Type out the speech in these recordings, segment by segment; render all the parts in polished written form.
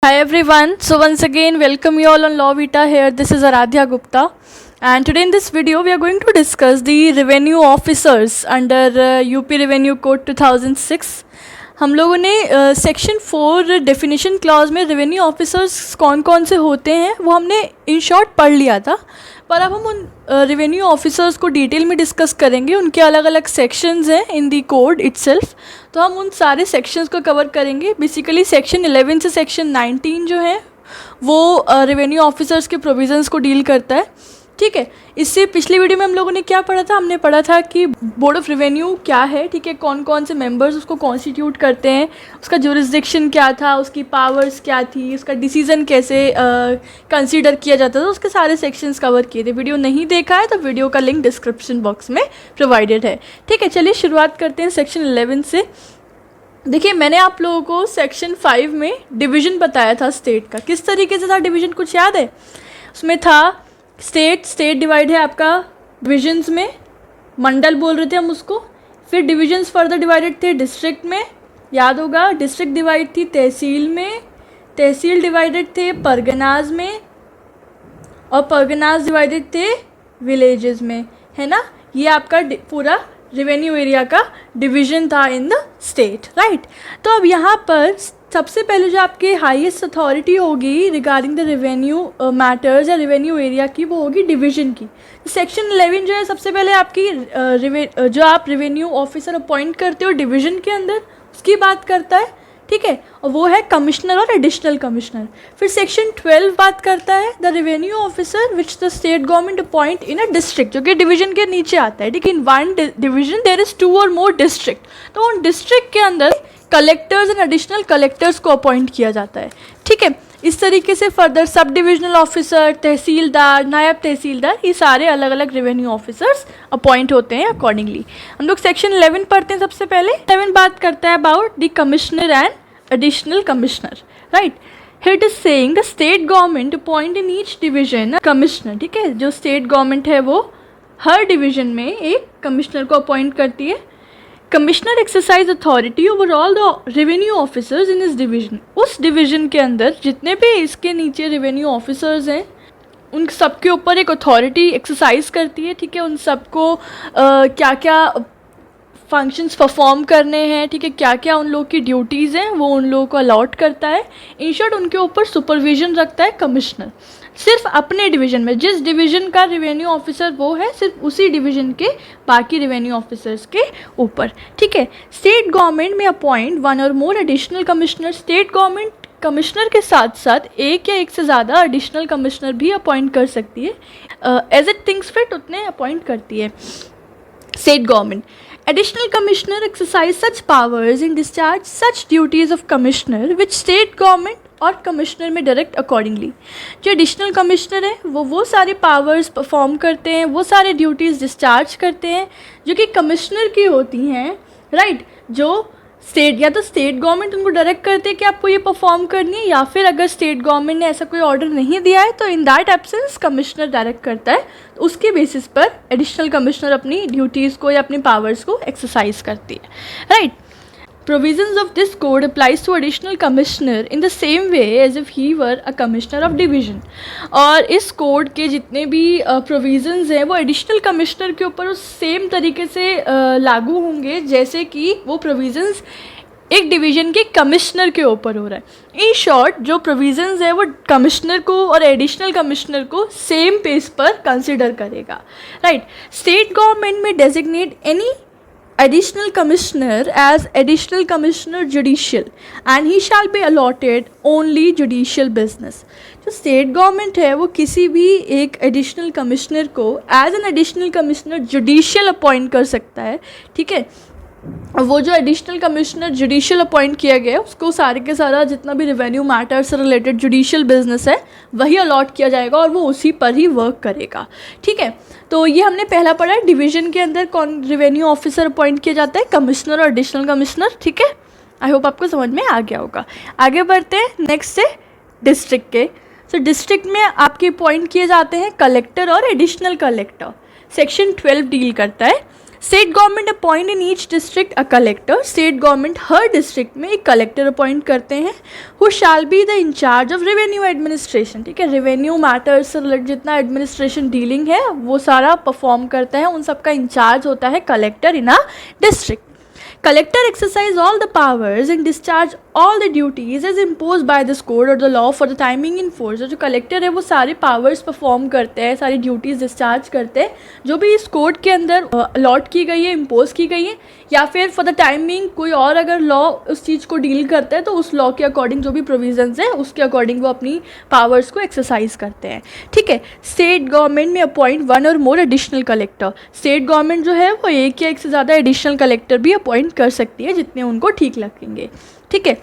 Hi everyone, so once again welcome you all on Law Vita here. This is Aradhya Gupta and today in this video we are going to discuss the revenue officers under UP Revenue Code 2006. हम लोगों ने section 4 definition clause में revenue officers कौन कौन से होते हैं वो हमने इन शॉर्ट पढ़ लिया था, पर अब हम उन रेवेन्यू ऑफिसर्स को डिटेल में डिस्कस करेंगे. उनके अलग अलग सेक्शंस हैं इन दी कोड इटसेल्फ, तो हम उन सारे सेक्शंस को कवर करेंगे. बेसिकली सेक्शन 11 से सेक्शन 19 जो है वो रेवेन्यू ऑफिसर्स के प्रोविजंस को डील करता है. ठीक है, इससे पिछली वीडियो में हम लोगों ने क्या पढ़ा था? हमने पढ़ा था कि बोर्ड ऑफ रेवेन्यू क्या है, ठीक है, कौन कौन से मेंबर्स उसको कॉन्स्टिट्यूट करते हैं, उसका जुरिस्डिक्शन क्या था, उसकी पावर्स क्या थी, उसका डिसीजन कैसे कंसीडर किया जाता था. उसके सारे सेक्शंस कवर किए थे. वीडियो नहीं देखा है तो वीडियो का लिंक डिस्क्रिप्शन बॉक्स में प्रोवाइडेड है. ठीक है, चलिए शुरुआत करते हैं सेक्शन 11 से. देखिए, मैंने आप लोगों को सेक्शन 5 में डिवीज़न बताया था स्टेट का. किस तरीके से था डिवीज़न, कुछ याद है? उसमें था स्टेट डिवाइड है आपका डिविजन्स में, मंडल बोल रहे थे हम उसको. फिर डिविजन्स फर्दर डिवाइडेड थे डिस्ट्रिक्ट में, याद होगा. डिस्ट्रिक्ट डिवाइड थी तहसील में, तहसील डिवाइडेड थे परगनाज में, और परगनाज डिवाइडेड थे विलेजेस में, है ना. ये आपका पूरा रेवेन्यू एरिया का डिवीज़न था इन द स्टेट, राइट. तो अब यहाँ पर सबसे पहले जो आपके हाईएस्ट अथॉरिटी होगी रिगार्डिंग द रेवेन्यू मैटर्स या रेवेन्यू एरिया की, वो होगी डिवीज़न की. सेक्शन 11 जो है सबसे पहले आपकी जो आप रेवेन्यू ऑफिसर अपॉइंट करते हो डिवीज़न के अंदर, उसकी बात करता है. ठीक है, और वो है कमिश्नर और एडिशनल कमिश्नर. फिर सेक्शन 12 बात करता है the revenue officer which the state government appoint in a district, जो कि डिवीजन के नीचे आता है. ठीक है, in one division there is 2 और मोर डिस्ट्रिक्ट, तो उन डिस्ट्रिक्ट के अंदर कलेक्टर्स एंड एडिशनल कलेक्टर्स को अपॉइंट किया जाता है. ठीक है, इस तरीके से फर्दर सब डिविजनल ऑफिसर, तहसीलदार, नायब तहसीलदार, ये सारे अलग अलग रेवेन्यू ऑफिसर्स अपॉइंट होते हैं अकॉर्डिंगली. हम लोग सेक्शन 11 पढ़ते हैं. सबसे पहले 11 बात करता है about the commissioner and additional commissioner, right. Here it is saying the state government appoint in each division a commissioner. ठीक है, जो स्टेट गवर्नमेंट है वो हर डिवीजन में एक कमिश्नर को अपॉइंट करती है. Commissioner exercise authority over all the revenue officers in इस डिवीजन. उस डिवीजन के अंदर जितने भी इसके नीचे रेवेन्यू ऑफिसर्स हैं उन सबके ऊपर एक अथॉरिटी एक्सरसाइज करती है. ठीक है, उन सबको क्या क्या फंक्शंस परफॉर्म करने हैं, ठीक है, क्या क्या उन लोग की ड्यूटीज़ हैं वो उन लोगों को अलॉट करता है. इन शॉर्ट उनके ऊपर सुपरविजन रखता है कमिश्नर. सिर्फ अपने डिवीज़न में जिस डिवीज़न का रेवेन्यू ऑफिसर वो है, सिर्फ उसी डिवीज़न के बाकी रेवेन्यू ऑफिसर्स के ऊपर. ठीक है, स्टेट गवर्नमेंट में अपॉइंट 1 और मोर additional commissioner. State government commissioner के साथ साथ एक या एक से ज़्यादा एडिशनल कमिश्नर भी अपॉइंट कर सकती है. एज इट थिंग्स फिट उतने अपॉइंट करती है state government. Additional commissioner exercise such powers and discharge such duties of commissioner which state government और कमिश्नर में डायरेक्ट अकॉर्डिंगली. जो एडिशनल कमिश्नर है वो सारे पावर्स परफॉर्म करते हैं, वो सारे ड्यूटीज़ डिस्चार्ज करते हैं जो कि कमिश्नर की होती हैं, राइट. जो स्टेट या तो स्टेट गवर्नमेंट उनको डायरेक्ट करते हैं कि आपको ये परफॉर्म करनी है, या फिर अगर स्टेट गवर्नमेंट ने ऐसा कोई ऑर्डर नहीं दिया है तो in that absence commissioner direct करता है. तो उसके बेसिस पर एडिशनल कमिश्नर अपनी ड्यूटीज़ को या अपनी पावर्स को एक्सरसाइज करती है, right. Provisions of this code applies to additional commissioner in the same way as if he were a commissioner of division. और इस कोड के जितने भी provisions हैं वो एडिशनल कमिश्नर के ऊपर उस सेम तरीके से लागू होंगे जैसे कि वो provisions एक डिवीज़न के कमिश्नर के ऊपर हो रहा है. इन शॉर्ट जो प्रोविजंस है वो कमिश्नर को और एडिशनल कमिश्नर को सेम पेस पर कंसिडर करेगा, right. State government may designate any additional commissioner as additional commissioner judicial and he shall be allotted only judicial business. जो स्टेट गवर्नमेंट है वो किसी भी एक एडिशनल कमिश्नर को as an additional commissioner judicial appoint कर सकता है. ठीक है, वो जो एडिशनल कमिश्नर जुडिशियल अपॉइंट किया गया है उसको सारे के सारा जितना भी रेवेन्यू मैटर से रिलेटेड जुडिशियल बिजनेस है वही अलॉट किया जाएगा और वो उसी पर ही वर्क करेगा. ठीक है, तो ये हमने पहला पढ़ा है डिवीज़न के अंदर कौन रेवेन्यू ऑफिसर अपॉइंट किया जाता है, कमिश्नर और एडिशनल कमिश्नर. ठीक है, आई होप आपको समझ में आ गया होगा. आगे बढ़ते हैं नेक्स्ट से डिस्ट्रिक्ट के. तो डिस्ट्रिक्ट में आपके अपॉइंट किए जाते हैं कलेक्टर और एडिशनल कलेक्टर. सेक्शन 12 डील करता है. State government appoint in each district a collector, state government हर डिस्ट्रिक्ट में एक कलेक्टर अपॉइंट करते हैं, who shall be the in-charge of revenue administration, ठीक है, रेवेन्यू मैटर्स से रिलेटेड जितना एडमिनिस्ट्रेशन डीलिंग है वो सारा परफॉर्म करता है, उन सबका इंचार्ज होता है collector in a district. Collector exercise all the powers and discharge all the duties as imposed by this code or the law for the timing in force. जो कलेक्टर है वो सारे पावर्स परफॉर्म करते हैं, सारी duties discharge करते हैं जो भी इस कोड के अंदर अलॉट की गई है, इम्पोज की गई है, या फिर फॉर द टाइमिंग कोई और अगर लॉ उस चीज़ को डील करता है तो उस लॉ के अकॉर्डिंग जो भी प्रोविजंस है उसके अकॉर्डिंग वो अपनी पावर्स को एक्सरसाइज करते हैं. ठीक है. स्टेट गवर्नमेंट में अपॉइंट वन और मोर एडिशनल कलेक्टर, स्टेट गवर्नमेंट जो है वो एक या एक से ज़्यादा एडिशनल कलेक्टर भी अपॉइंट कर सकती है जितने उनको ठीक लगेंगे. ठीक है.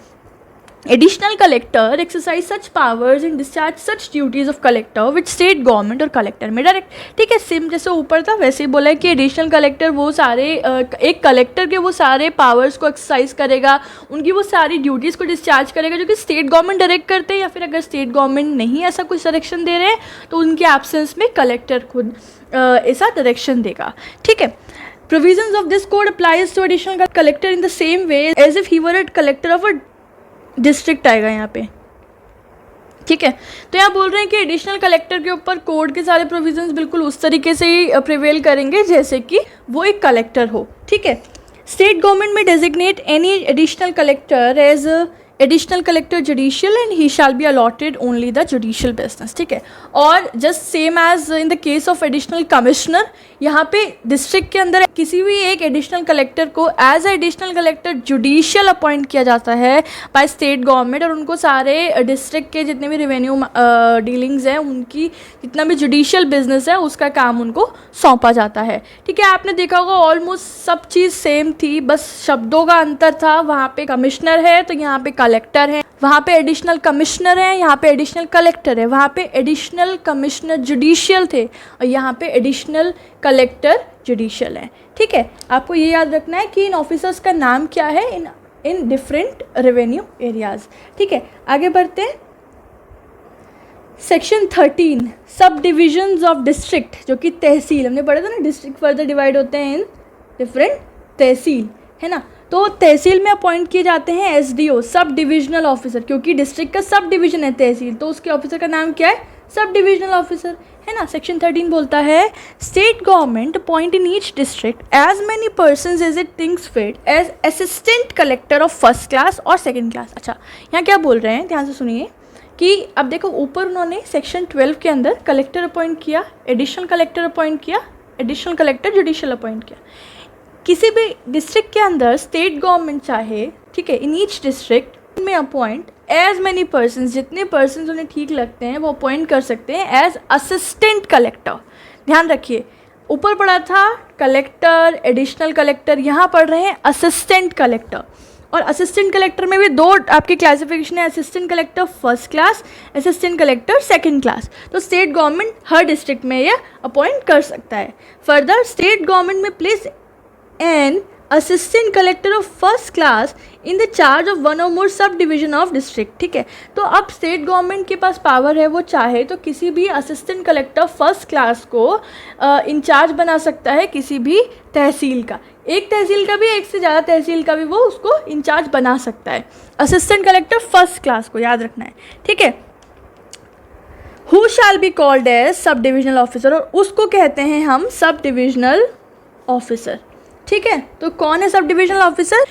Additional collector exercise such powers and discharge such duties of collector which state government और कलेक्टर में डायरेक्ट. ठीक है. सेम जैसे ऊपर था वैसे ही बोला है कि एडिशनल कलेक्टर वो सारे एक कलेक्टर के वो सारे पावर्स को एक्सरसाइज करेगा, उनकी वो सारी ड्यूटीज़ को डिस्चार्ज करेगा जो कि स्टेट गवर्नमेंट डायरेक्ट करते हैं, या फिर अगर स्टेट गवर्नमेंट नहीं ऐसा कुछ डायरेक्शन दे रहे हैं तो उनके एब्सेंस में कलेक्टर खुद ऐसा डायरेक्शन देगा. ठीक है. Provisions of this code applies to additional collector in the same way as if he were a collector of a district आएगा यहाँ पे. ठीक है. तो यहाँ बोल रहे हैं कि एडिशनल कलेक्टर के ऊपर कोड के सारे प्रोविजंस बिल्कुल उस तरीके से ही प्रिवेल करेंगे जैसे कि वो एक कलेक्टर हो. ठीक है. State government may designate any additional collector as additional collector judicial and he shall be allotted only the judicial business. ठीक है. और just same as in the case of additional commissioner, यहाँ पे डिस्ट्रिक्ट के अंदर किसी भी एक एडिशनल कलेक्टर को as a additional collector judicial appoint किया जाता है बाय स्टेट गवर्नमेंट, और उनको सारे डिस्ट्रिक्ट के जितने भी रेवेन्यू डीलिंग्स हैं उनकी जितना भी जुडिशियल बिजनेस है उसका काम उनको सौंपा जाता है. ठीक है. आपने देखा होगा ऑलमोस्ट सब चीज़ सेम थी, बस शब्दों का अंतर था. वहाँ पे कमिश्नर है तो यहाँ पे कलेक्टर है, वहाँ पे एडिशनल कमिश्नर है, यहाँ पे एडिशनल कलेक्टर है, वहाँ पे एडिशनल कमिश्नर जुडिशियल थे और यहाँ पे एडिशनल कलेक्टर जुडिशियल है. ठीक है. आपको ये याद रखना है कि इन ऑफिसर्स का नाम क्या है इन डिफरेंट रेवेन्यू एरियाज. ठीक है. आगे बढ़ते हैं. सेक्शन 13 सब डिविजन्स ऑफ डिस्ट्रिक्ट, जो कि तहसील हमने पढ़ा था ना, डिस्ट्रिक्ट फर्दर डिवाइड होते हैं इन डिफरेंट तहसील, है ना. तो तहसील में अपॉइंट किए जाते हैं एसडीओ, सब डिविजनल ऑफिसर, क्योंकि डिस्ट्रिक्ट का सब डिवीजन है तहसील तो उसके ऑफिसर का नाम क्या है, सब डिविजनल ऑफिसर, है ना. सेक्शन 13 बोलता है state government appoint in each district as many persons as it thinks fit as assistant collector of first class और सेकेंड क्लास. अच्छा, यहाँ क्या बोल रहे हैं ध्यान से सुनिए कि अब देखो ऊपर उन्होंने सेक्शन 12 के अंदर कलेक्टर अपॉइंट किया, एडिशनल कलेक्टर अपॉइंट किया, एडिशनल कलेक्टर जुडिशियल अपॉइंट किया. किसी भी डिस्ट्रिक्ट के अंदर स्टेट गवर्नमेंट चाहे, ठीक है, इन ईच डिस्ट्रिक्ट में अपॉइंट एज मैनी पर्सन्स, जितने पर्सन्स उन्हें ठीक लगते हैं वो अपॉइंट कर सकते हैं एज असिस्टेंट कलेक्टर. ध्यान रखिए ऊपर पढ़ा था कलेक्टर, एडिशनल कलेक्टर, यहाँ पढ़ रहे हैं असिस्टेंट कलेक्टर. और असिस्टेंट कलेक्टर में भी दो आपकी क्लासिफिकेशन है, assistant collector first class, assistant collector second class. तो स्टेट गवर्नमेंट हर डिस्ट्रिक्ट में ये अपॉइंट कर सकता है. फर्दर स्टेट गवर्नमेंट में place N assistant collector of first class in the charge of one और more sub division of district. ठीक है. तो अब स्टेट गवर्नमेंट के पास पावर है, वो चाहे तो किसी भी असिस्टेंट कलेक्टर फर्स्ट क्लास को इंचार्ज बना सकता है किसी भी तहसील का, एक तहसील का भी, एक से ज़्यादा तहसील का भी वो उसको इंचार्ज बना सकता है. असिस्टेंट कलेक्टर फर्स्ट क्लास को याद रखना है. ठीक है. Who shall be called as sub divisional officer, और उसको कहते हैं हम सब डिविजनल ऑफिसर. ठीक है. तो कौन है sub divisional officer?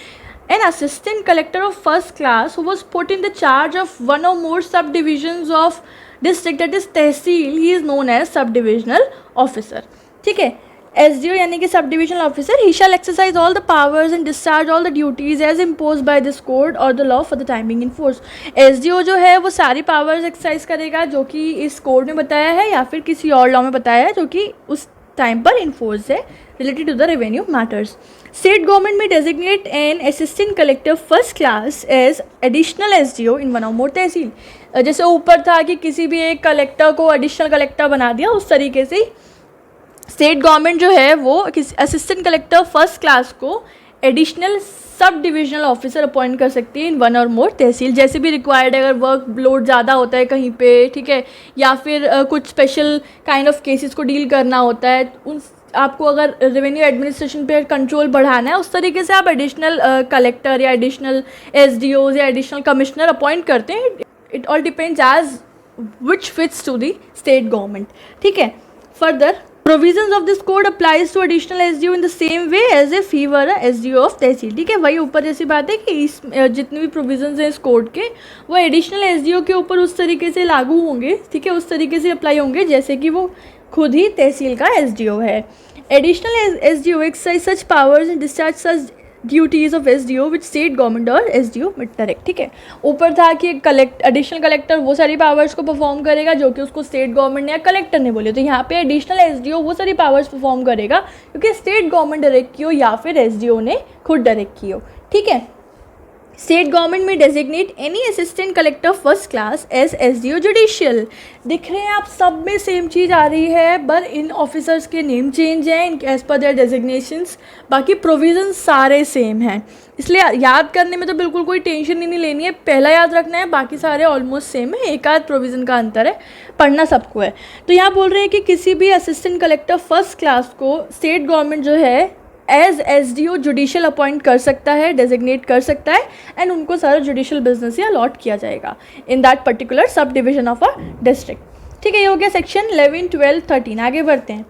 An assistant collector of first class who was put in the charge of one और more sub divisions of district that is tehsil, he is known as sub divisional officer. ठीक है. SDO यानी कि sub divisional officer, he shall exercise all the powers and discharge all the duties as impose by this code और the law for the timing in force. SDO जो है वो सारी powers exercise करेगा जो कि इस कोड में बताया है या फिर किसी और लॉ में बताया है जो कि उस टाइम पर इन्फोर्स है related to the revenue matters. State government may designate an assistant collector first class as additional SDO in one or more तहसील. जैसे ऊपर था कि किसी भी एक कलेक्टर को एडिशनल कलेक्टर बना दिया, उस तरीके से स्टेट गवर्नमेंट जो है वो किसी असिस्टेंट कलेक्टर फर्स्ट क्लास को additional sub divisional officer appoint कर सकती है इन वन और मोर तहसील. जैसे भी रिक्वायर्ड है, अगर वर्क लोड ज़्यादा होता है कहीं पे, ठीक है, या फिर कुछ स्पेशल काइंड ऑफ केसेस को डील करना होता है, उन आपको अगर रेवेन्यू एडमिनिस्ट्रेशन पे कंट्रोल बढ़ाना है, उस तरीके से आप एडिशनल कलेक्टर या एडिशनल एसडीओज या एडिशनल कमिश्नर अपॉइंट करते हैं. It all depends as which fits to the state government. ठीक है. Further, provisions of this code applies to additional SDO in the same way as a फी वर SDO of tehsil. ठीक है. वही ऊपर जैसी बात है कि इस जितने भी प्रोविजंस हैं इस कोड के, वो एडिशनल एसडीओ के ऊपर उस तरीके से लागू होंगे. ठीक है. उस तरीके से अप्लाई होंगे जैसे कि वो खुद ही तहसील का एसडीओ है. Additional SDO exercise such powers and discharge such duties of SDO which state government और एसडीओ विद डायरेक्ट. ठीक है. ऊपर था कि एडिशनल कलेक्टर वो सारी पावर्स को परफॉर्म करेगा जो कि उसको स्टेट गवर्नमेंट ने या कलेक्टर ने बोले. तो यहाँ पे एडिशनल एसडीओ वो सारी पावर्स परफॉर्म करेगा क्योंकि स्टेट गवर्नमेंट डायरेक्ट की हो या फिर एसडीओ ने खुद डायरेक्ट की हो. ठीक है. State government may designate any assistant collector first class as SDO judicial. दिख रहे हैं आप, सब में सेम चीज़ आ रही है, पर इन ऑफिसर्स के नेम चेंज हैं इन एज पर देयर डेजिग्नेशंस. बाकी प्रोविजन सारे सेम हैं, इसलिए याद करने में तो बिल्कुल कोई टेंशन ही नहीं लेनी है. पहला याद रखना है, बाकी सारे ऑलमोस्ट सेम है, एक आध प्रोविज़न का अंतर है, पढ़ना सबको है. तो यहाँ बोल रहे हैं कि किसी भी असिस्टेंट कलेक्टर फर्स्ट क्लास को स्टेट गवर्नमेंट जो है एज एसडीओ जुडिशियल अपॉइंट कर सकता है, डेजिग्नेट कर सकता है, एंड उनको सारा जुडिशियल बिजनेस ही अलॉट किया जाएगा in that particular sub division of a district. ठीक है. ये हो गया सेक्शन 11, 12, 13. आगे बढ़ते हैं.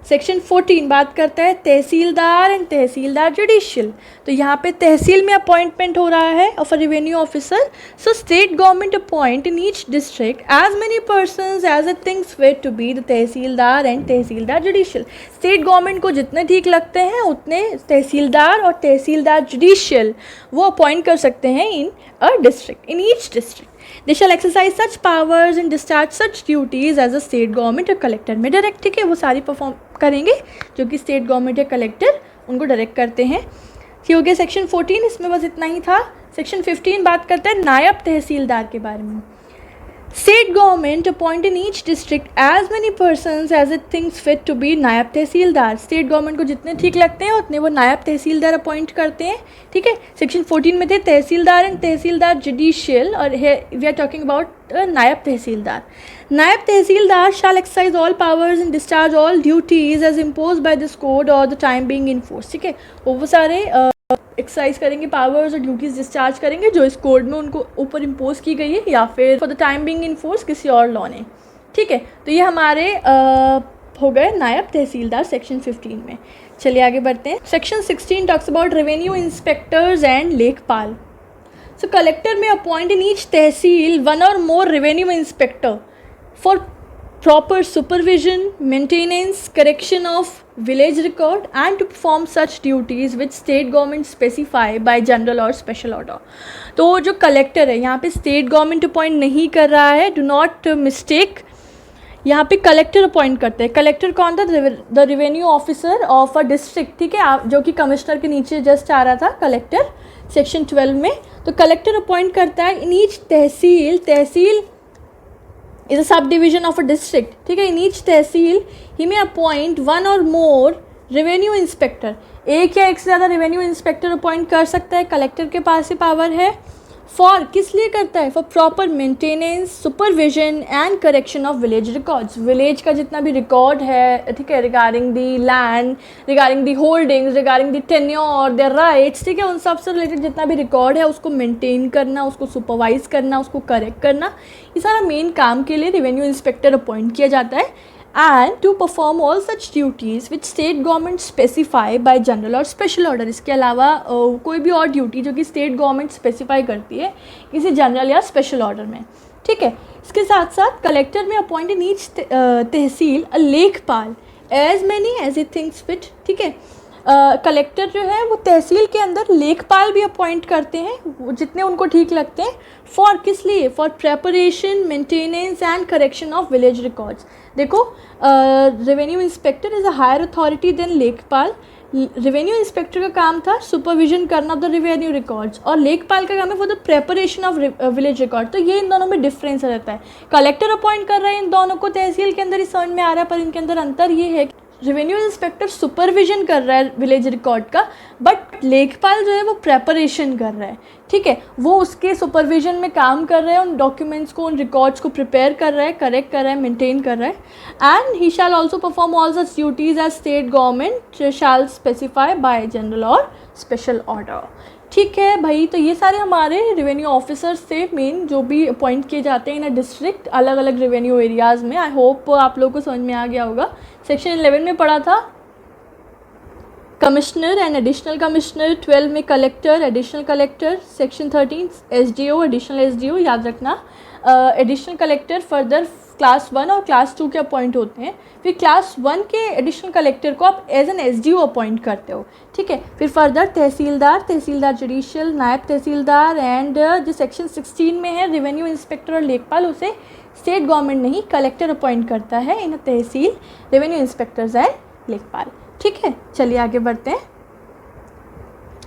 सेक्शन 14 बात करता है तहसीलदार एंड तहसीलदार जुडिशियल. तो यहाँ पे तहसील में अपॉइंटमेंट हो रहा है of a revenue officer. So state government appoint in each district as many persons as it thinks fit to be the tahsildar and tehsildar judicial. State government को जितने ठीक लगते हैं उतने तहसीलदार और तहसीलदार जुडिशियल वो अपॉइंट कर सकते हैं in a district, in each district. They shall exercise such powers and discharge such duties as a state government or collector में डायरेक्ट. ठीक है. वो सारी परफॉर्म करेंगे जो कि स्टेट गवर्नमेंट या कलेक्टर उनको डायरेक्ट करते हैं. ये हो गया सेक्शन 14. इसमें बस इतना ही था. सेक्शन 15 बात करता है नायब तहसीलदार के बारे में. State government appoint in each district as many persons as it thinks fit to be naib tahsildar. State government को जितने ठीक लगते हैं उतने वो नायब तहसीलदार अपॉइंट करते हैं. ठीक है. सेक्शन 14 में थे तहसीलदार एंड तहसीलदार जुडिशियल, और we are talking about naib tehsildar. Naib tehsildar shall exercise all powers and discharge all duties as impose by this code और the time being in force. ठीक है. वो सारे एक्सरसाइज करेंगे, पावर्स और ड्यूटीज डिस्चार्ज करेंगे जो इस कोड में उनको ऊपर इम्पोज की गई है या फिर for the time being in force किसी और लॉ ने. ठीक है. तो ये हमारे हो गए नायब तहसीलदार सेक्शन 15 में. चलिए आगे बढ़ते हैं. Section 16 talks about revenue inspectors and lekhpal. So collector may appoint in each tehsil one और more revenue inspector for proper supervision, maintenance, correction of village record and to perform such duties which state government specify by general or special order. तो जो collector है यहाँ पे state government appoint नहीं कर रहा है, डू नॉट मिस्टेक. यहाँ पे कलेक्टर अपॉइंट करते हैं. कलेक्टर कौन था? The revenue officer of a district. ठीक है. जो कि कमिश्नर के नीचे जस्ट आ रहा था कलेक्टर सेक्शन 12 में. तो कलेक्टर अपॉइंट करता है इन each tehsil. Tehsil is a subdivision of a district. ठीक है. in each tehsil he may appoint one or more revenue inspector. एक या एक से ज़्यादा रेवेन्यू इंस्पेक्टर अपॉइंट कर सकता है. कलेक्टर के पास ही पावर है. फॉर किस लिए करता है? For proper maintenance, supervision and correction of village records. Village का जितना भी रिकॉर्ड है, ठीक है, regarding the land, regarding the holdings, regarding the tenure, their rights, ठीक है, उन सब से रिलेटेड जितना भी रिकॉर्ड है उसको मेंटेन करना, उसको सुपरवाइज करना, उसको करेक्ट करना, ये सारा मेन काम के लिए रेवेन्यू इंस्पेक्टर अपॉइंट किया जाता है. and to perform all such duties which state government specify by general or special order. इसके अलावा कोई भी और ड्यूटी जो कि स्टेट गवर्नमेंट स्पेसिफाई करती है किसी जनरल या स्पेशल ऑर्डर में. ठीक है. इसके साथ साथ collector may appoint in each tehsil a lekhpal as many as it thinks fit. ठीक है. कलेक्टर जो है वो तहसील के अंदर लेखपाल भी अपॉइंट करते हैं जितने उनको ठीक लगते हैं. फॉर किस लिए? For preparation, maintenance and correction of village records. देखो, revenue inspector is a higher authority than lekhpal. Revenue inspector का काम था सुपरविजन करना ऑफ द रेवेन्यू रिकॉर्ड्स और लेखपाल का काम है for the preparation of village record. तो ये इन दोनों में डिफरेंस रहता है. कलेक्टर अपॉइंट कर रहे हैं इन दोनों को तहसील के अंदर, ही समझ में आ रहा है, पर इनके अंदर अंतर ये है रेवेन्यू इंस्पेक्टर सुपरविजन कर रहा है विलेज रिकॉर्ड का, बट लेखपाल जो है वो प्रेपरेशन कर रहा है, ठीक है। वो उसके सुपरविजन में काम कर रहा है, उन डॉक्यूमेंट्स को, उन रिकॉर्ड्स को प्रिपेयर कर रहा है, करेक्ट कर रहा है, मेंटेन कर रहा है। And he shall also perform all such duties as state government shall specify by general और स्पेशल ऑर्डर, ठीक है भाई। तो ये सारे हमारे रेवेन्यू ऑफिसर्स थे मेन, जो भी अपॉइंट किए जाते हैं इन अ डिस्ट्रिक्ट अलग अलग रेवेन्यू एरियाज़ में। आई होप आप लोगों को समझ में आ गया होगा। सेक्शन 11 में पढ़ा था कमिश्नर एंड एडिशनल कमिश्नर, 12 में collector, additional collector, section 13 SDO, additional SDO, याद रखना। एडिशनल कलेक्टर फर्दर क्लास 1 और क्लास 2 के अपॉइंट होते हैं। फिर क्लास 1 के एडिशनल कलेक्टर को आप एज एन एसडीओ अपॉइंट करते हो, ठीक है। फिर फर्दर तहसीलदार, तहसीलदार जुडिशियल, नायब तहसीलदार एंड जो सेक्शन 16 में है रेवेन्यू इंस्पेक्टर और लेखपाल, उसे स्टेट गवर्नमेंट नहीं कलेक्टर अपॉइंट करता है इन तहसील, रेवेन्यू इंस्पेक्टर्स एंड लेखपाल, ठीक है। चलिए आगे बढ़ते हैं।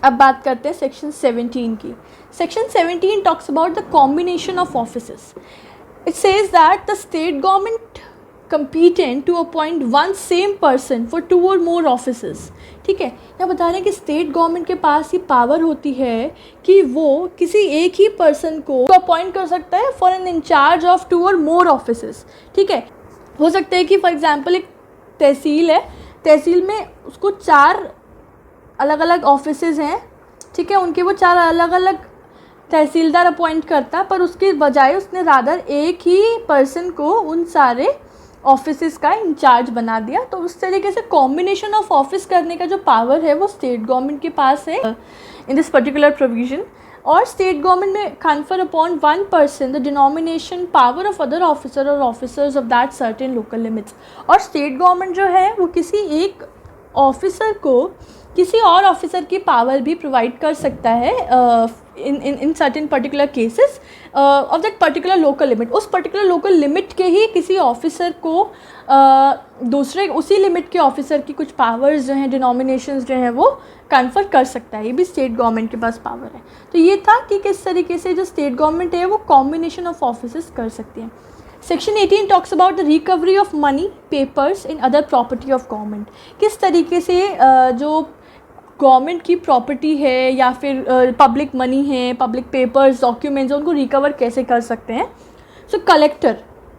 अब बात करते हैं सेक्शन 17 की। Section 17 talks about the combination of offices. It says that the state government competent to appoint one same person for 2 or more offices, ठीक है। यहाँ बता रहे हैं कि स्टेट गवर्नमेंट के पास ये पावर होती है कि वो किसी एक ही पर्सन को अपॉइंट कर सकता है फॉर एन इंचार्ज ऑफ 2 और मोर ऑफिसेस, ठीक है। हो सकता है कि फॉर एग्जांपल एक तहसील है, तहसील में उसको 4 अलग अलग ऑफिसेज हैं, ठीक है। उनके वो 4 अलग अलग तहसीलदार अपॉइंट करता, पर उसके बजाय उसने रादर एक ही पर्सन को उन सारे ऑफिसेस का इंचार्ज बना दिया। तो उस तरीके से कॉम्बिनेशन ऑफ ऑफिस करने का जो पावर है वो स्टेट गवर्नमेंट के पास है इन दिस पर्टिकुलर प्रोविजन। और state government may confer upon one person the denomination power of other officer और officers of that certain local limits. और स्टेट गवर्नमेंट जो है वो किसी एक ऑफिसर को किसी और ऑफिसर की पावर भी प्रोवाइड कर सकता है in certain particular cases of that particular local limit. उस पर्टिकुलर लोकल लिमिट के ही किसी ऑफिसर को दूसरे उसी लिमिट के ऑफिसर की कुछ पावर्स जो हैं, डिनोमिनेशंस जो हैं, वो कन्फर कर सकता है। ये भी स्टेट गवर्नमेंट के पास पावर है। तो ये था कि किस तरीके से जो स्टेट गवर्नमेंट है वो कॉम्बिनेशन ऑफ ऑफिसेस कर सकती है। Section 18 talks about the recovery of money, papers in other property of government. किस तरीके से जो गवर्नमेंट की प्रॉपर्टी है या फिर पब्लिक मनी है, पब्लिक पेपर्स, डॉक्यूमेंट्स, उनको रिकवर कैसे कर सकते हैं। सो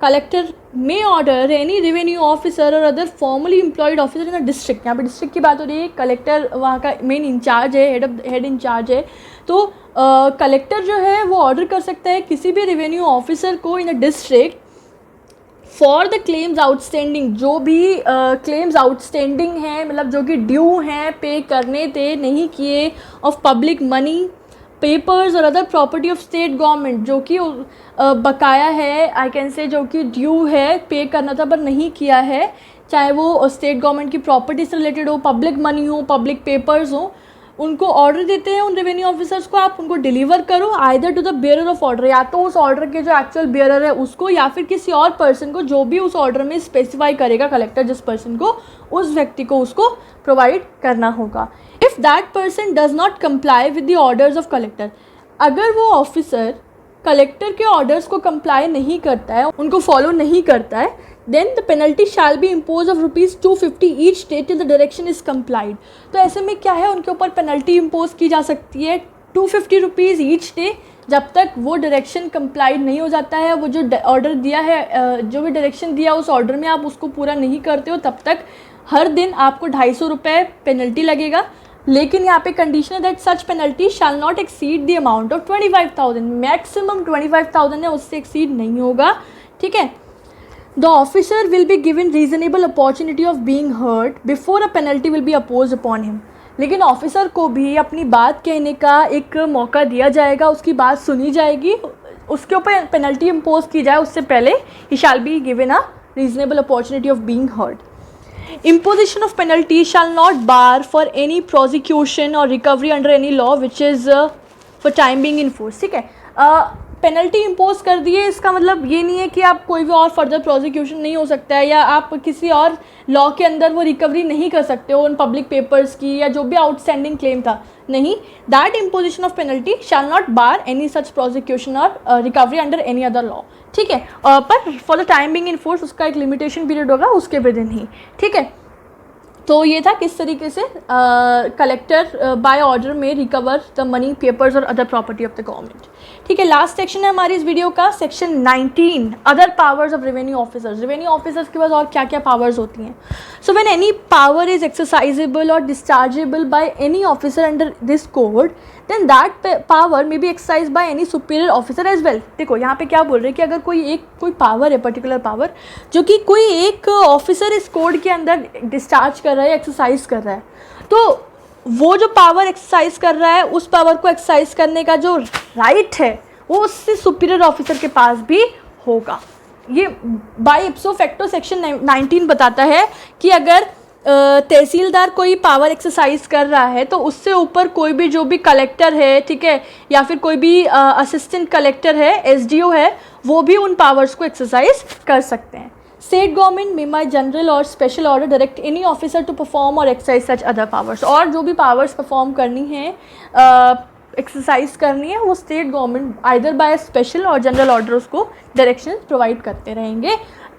कलेक्टर मे ऑर्डर एनी रेवेन्यू ऑफिसर और other formally employed officer in a district. यहाँ पे डिस्ट्रिक्ट की बात हो रही है, कलेक्टर वहाँ का मेन इंचार्ज है, हेड इंचार्ज है। तो कलेक्टर जो है वो ऑर्डर कर सकता है किसी भी रेवेन्यू ऑफिसर को in a district for the claims outstanding, जो भी क्लेम्स आउटस्टैंडिंग हैं, मतलब जो कि ड्यू हैं, पे करने थे, नहीं किए, ऑफ पब्लिक मनी, पेपर्स और other property of state government, जो कि बकाया है, आई कैन से जो कि ड्यू है, पे करना था पर नहीं किया है, चाहे वो स्टेट गवर्नमेंट की प्रॉपर्टी से रिलेटेड हो, पब्लिक मनी हो, पब्लिक पेपर्स हो, उनको ऑर्डर देते हैं उन रेवेन्यू ऑफिसर्स को, आप उनको डिलीवर करो either to the bearer of order, या तो उस ऑर्डर के जो एक्चुअल बेयरर है उसको, या फिर किसी और पर्सन को जो भी उस ऑर्डर में स्पेसिफाई करेगा कलेक्टर, जिस पर्सन को, उस व्यक्ति को उसको प्रोवाइड करना होगा। If that person does not comply with the orders of collector, अगर वो ऑफिसर कलेक्टर के ऑर्डर्स को कंप्लाई नहीं करता है, उनको फॉलो नहीं करता है, then the penalty shall be imposed of ₹250 each day till the direction is complied। तो ऐसे में क्या है, उनके ऊपर पेनल्टी इम्पोज की जा सकती है ₹250 ईच डे, जब तक वो डायरेक्शन कंप्लाइड नहीं हो जाता है। वो जो ऑर्डर दिया है, जो भी डायरेक्शन दिया उस ऑर्डर में आप उसको पूरा नहीं करते हो, तब तक हर दिन आपको ₹250 पेनल्टी लगेगा। लेकिन यहाँ पे कंडीशन है that such penalty shall not exceed the amount of 25,000, maximum 25,000 है, उससे एक्सीड नहीं होगा, ठीक है। The officer will be given reasonable opportunity of being heard before a penalty will be imposed upon him। लेकिन ऑफिसर को भी अपनी बात कहने का एक मौका दिया जाएगा, उसकी बात सुनी जाएगी, उसके ऊपर पेनल्टी इम्पोज की जाए उससे पहले he shall be given a reasonable opportunity of being heard। Imposition of penalty shall not bar for any prosecution or recovery under any law which is for time being in force, ठीक है। Penalty impose कर दिए, इसका मतलब ये नहीं है कि आप कोई भी और फर्दर प्रोसिक्यूशन नहीं हो सकता है, या आप किसी और लॉ के अंदर वो रिकवरी नहीं कर सकते हो उन पब्लिक पेपर्स की, या जो भी आउटस्टैंडिंग क्लेम था, नहीं। That imposition of penalty shall not bar any such prosecution और recovery under any other law, ठीक है। पर for the time being in force उसका एक लिमिटेशन पीरियड होगा उसके विद इन ही, ठीक है। तो ये था किस तरीके से कलेक्टर बाय ऑर्डर में रिकवर द मनी, पेपर्स और other property of the government. ठीक है, लास्ट सेक्शन है हमारी इस वीडियो का, section 19, other powers of revenue officers. Revenue officers के पास और क्या क्या पावर्स होती हैं। So when any power is exercisable और dischargeable by any officer under this code, then that power may be exercise by any superior officer as well. देखो यहाँ पे क्या बोल रहे हैं कि अगर कोई पावर है, पर्टिकुलर पावर, जो कि कोई एक ऑफिसर इस कोड के अंदर डिस्चार्ज कर रहा है, एक्सरसाइज कर रहा है, तो वो जो पावर एक्सरसाइज कर रहा है, उस पावर को एक्सरसाइज करने का जो राइट है वो उससे सुपीरियर ऑफिसर के पास भी होगा। ये बाय इप्सो फैक्टो सेक्शन 19 बताता है कि अगर तहसीलदार कोई पावर एक्सरसाइज कर रहा है तो उससे ऊपर कोई भी जो भी कलेक्टर है, ठीक है, या फिर कोई भी असिस्टेंट कलेक्टर है, एसडीओ है, वो भी उन पावर्स को एक्सरसाइज कर सकते हैं। State government may by general और special order direct any officer to perform और एक्सरसाइज सच अदर पावर्स। और जो भी पावर्स परफॉर्म करनी है, एक्सरसाइज करनी है, वो state government either by special और जनरल ऑर्डर उसको डायरेक्शन प्रोवाइड करते रहेंगे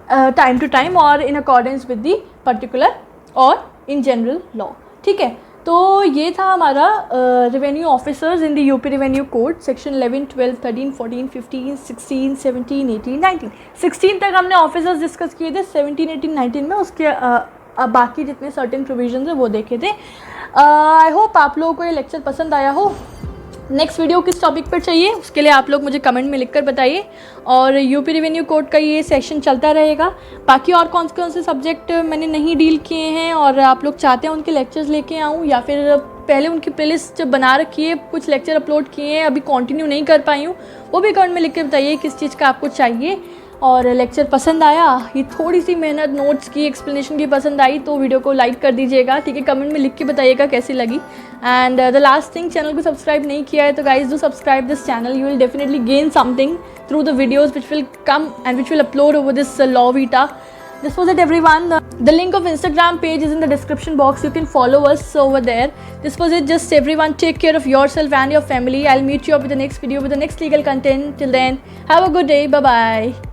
टाइम टू टाइम और in accordance with the particular और इन जनरल लॉ। ठीक है, तो ये था हमारा revenue officers in the UP revenue code, section 11, 12, 13, 14, 15, 16, 17, 18, 19। 16 तक हमने ऑफिसर्स डिस्कस किए थे, 17, 18, 19 में उसके बाकी जितने सर्टेन प्रोविजंस है वो देखे थे। आई होप आप लोगों को ये लेक्चर पसंद आया हो। नेक्स्ट वीडियो किस टॉपिक पर चाहिए उसके लिए आप लोग मुझे कमेंट में लिखकर बताइए, और यूपी रेवेन्यू कोड का ये सेक्शन चलता रहेगा। बाकी और कौन से सब्जेक्ट मैंने नहीं डील किए हैं और आप लोग चाहते हैं उनके लेक्चर्स लेके आऊँ, या फिर पहले उनकी प्लेलिस्ट बना रखी है, कुछ लेक्चर अपलोड किए हैं, अभी कंटिन्यू नहीं कर पाई हूँ, वो भी कमेंट में लिख के बताइए किस चीज़ का आपको चाहिए। और लेक्चर पसंद आया, ये थोड़ी सी मेहनत नोट्स की, एक्सप्लेनेशन की पसंद आई तो वीडियो को लाइक कर दीजिएगा। ठीक है, कमेंट में लिख के बताइएगा कैसी लगी। And the last thing, channel को सब्सक्राइब नहीं किया है तो guys do subscribe this channel, you will definitely gain something through the videos which will come and which will upload over this law Vita. This was it everyone. The link of Instagram page is in the description box. You can follow us over there. This was it. Just everyone take care of yourself and your family. I'll meet you up with the next video with the next legal content. Till then, have a good day. Bye bye.